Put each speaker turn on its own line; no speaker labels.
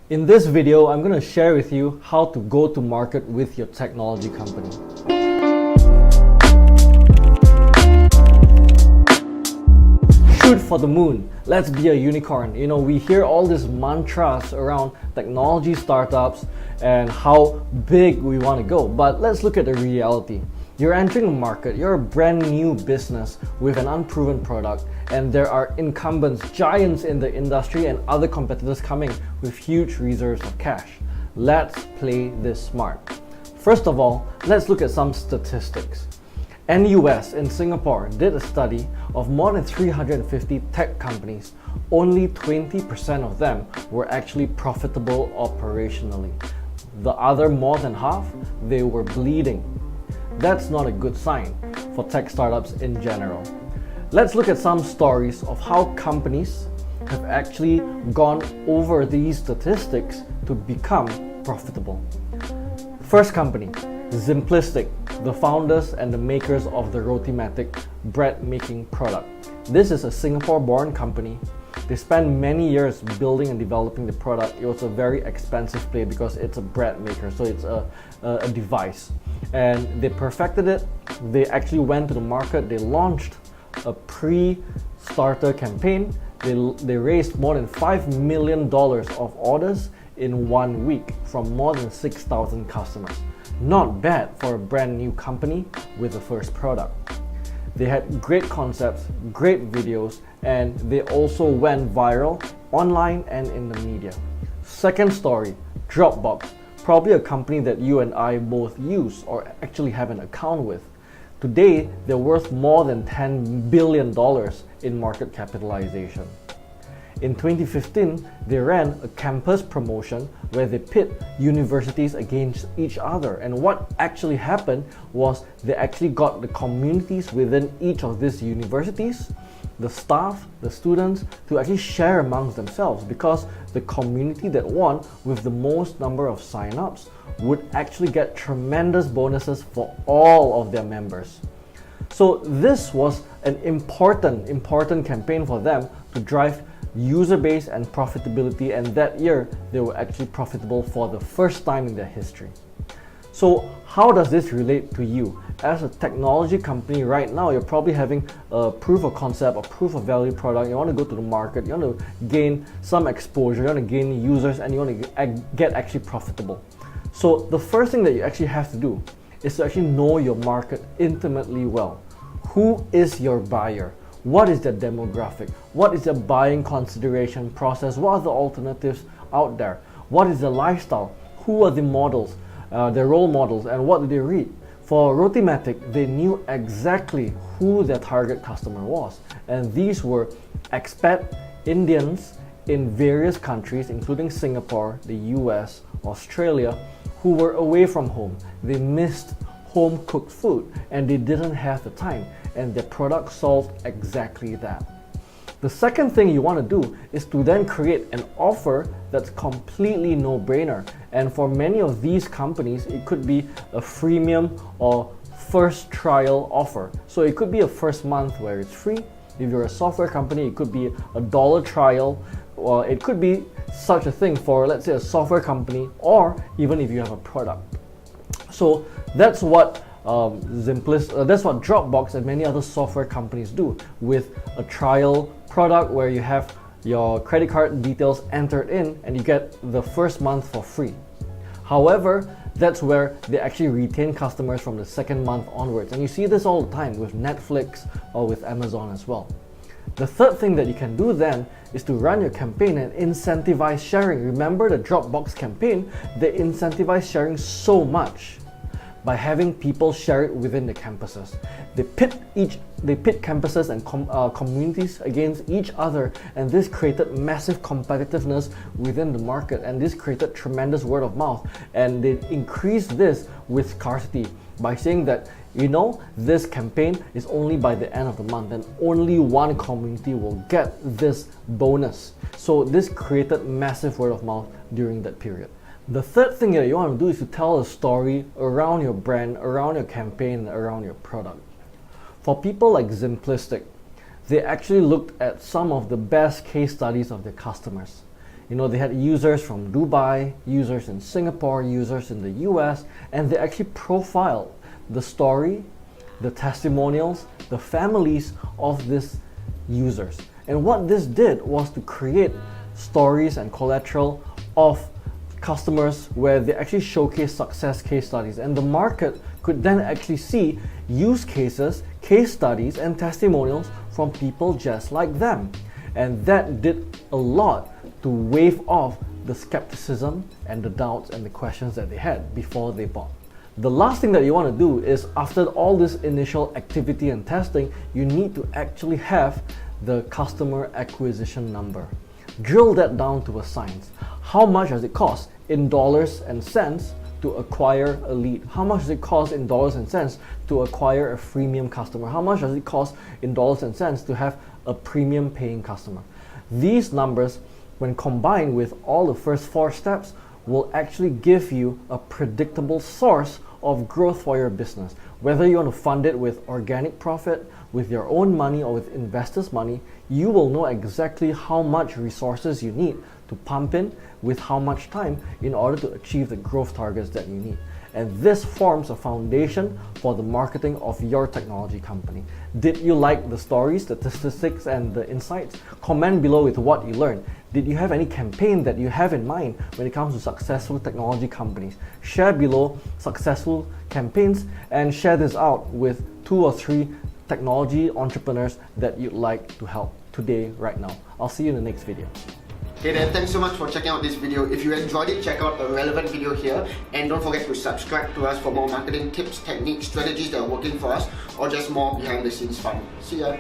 In this video, I'm going to share with you how to go to market with your technology company. Shoot for the moon. Let's be a unicorn. You know, we hear all these mantras around technology startups and how big we want to go. But let's look at the reality. You're entering a market, you're a brand new business with an unproven product, and there are incumbents, giants in the industry and other competitors coming with huge reserves of cash. Let's play this smart. First of all, let's look at some statistics. NUS in Singapore did a study of more than 350 tech companies. Only 20% of them were actually profitable operationally. The other more than half, they were bleeding. That's not a good sign for tech startups in general. Let's look at some stories of how companies have actually gone over these statistics to become profitable. First company, Simplistic, the founders and the makers of the Rotimatic bread making product. This is a Singapore-born company. They spent many years building and developing the product. It was a very expensive play because it's a bread maker, so it's a device. And they perfected it. They actually went to the market. They launched a pre-starter campaign. They raised more than $5 million of orders in 1 week from more than 6,000 customers. Not bad for a brand new company with the first product. They had great concepts, great videos, and they also went viral online and in the media. Second story, Dropbox, probably a company that you and I both use or actually have an account with. Today, they're worth more than $10 billion in market capitalization. In 2015, they ran a campus promotion where they pit universities against each other. And what actually happened was they actually got the communities within each of these universities, the staff, the students, to actually share amongst themselves, because the community that won with the most number of sign-ups would actually get tremendous bonuses for all of their members. So this was an important campaign for them to drive user base and profitability, and that year they were actually profitable for the first time in their history. So how does this relate to you? As a technology company right now, you're probably having a proof of concept or proof of value product. You want to go to the market, you want to gain some exposure, you want to gain users, and you want to get actually profitable. So the first thing that you actually have to do is to actually know your market intimately well. Who is your buyer? What is their demographic? What is their buying consideration process? What are the alternatives out there? What is their lifestyle? Who are the models, their role models, and what do they read? For Rotimatic, they knew exactly who their target customer was. And these were expat Indians in various countries, including Singapore, the US, Australia, who were away from home. They missed home cooked food and they didn't have the time, and their product solved exactly that. The second thing you want to do is to then create an offer that's completely no-brainer. And for many of these companies, it could be a freemium or first trial offer. So it could be a first month where it's free. If you're a software company, it could be a $1 trial, or it could be such a thing for, let's say, a software company, or even if you have a product. So that's what that's what Dropbox and many other software companies do with a trial product where you have your credit card details entered in and you get the first month for free. However, that's where they actually retain customers from the second month onwards. And you see this all the time with Netflix or with Amazon as well. The third thing that you can do then is to run your campaign and incentivize sharing. Remember the Dropbox campaign? They incentivize sharing so much by having people share it within the campuses. They pit campuses and communities against each other, and this created massive competitiveness within the market, and this created tremendous word of mouth. And they increased this with scarcity by saying that, you know, this campaign is only by the end of the month and only one community will get this bonus. So this created massive word of mouth during that period. The third thing that you want to do is to tell a story around your brand, around your campaign, around your product. For people like Simplistic, they actually looked at some of the best case studies of their customers. You know, they had users from Dubai, users in Singapore, users in the US, and they actually profiled the story, the testimonials, the families of these users. And what this did was to create stories and collateral of customers where they actually showcase success case studies, and the market could then actually see use cases, case studies, and testimonials from people just like them. And that did a lot to wave off the skepticism and the doubts and the questions that they had before they bought. The last thing that you want to do is, after all this initial activity and testing, you need to actually have the customer acquisition number. Drill that down to a science. How much does it cost in dollars and cents to acquire a lead? How much does it cost in dollars and cents to acquire a freemium customer? How much does it cost in dollars and cents to have a premium paying customer? These numbers, when combined with all the first 4 steps, will actually give you a predictable source of growth for your business. Whether you want to fund it with organic profit, with your own money, or with investors' money, you will know exactly how much resources you need to pump in with how much time in order to achieve the growth targets that you need. And this forms a foundation for the marketing of your technology company. Did you like the stories, the statistics, and the insights? Comment below with what you learned. Did you have any campaign that you have in mind when it comes to successful technology companies? Share below successful campaigns and share this out with 2 or 3 technology entrepreneurs that you'd like to help today, right now. I'll see you in the next video.
Hey there, thanks so much for checking out this video. If you enjoyed it, check out a relevant video here, and don't forget to subscribe to us for more marketing tips, techniques, strategies that are working for us, or just more behind the scenes fun. See ya!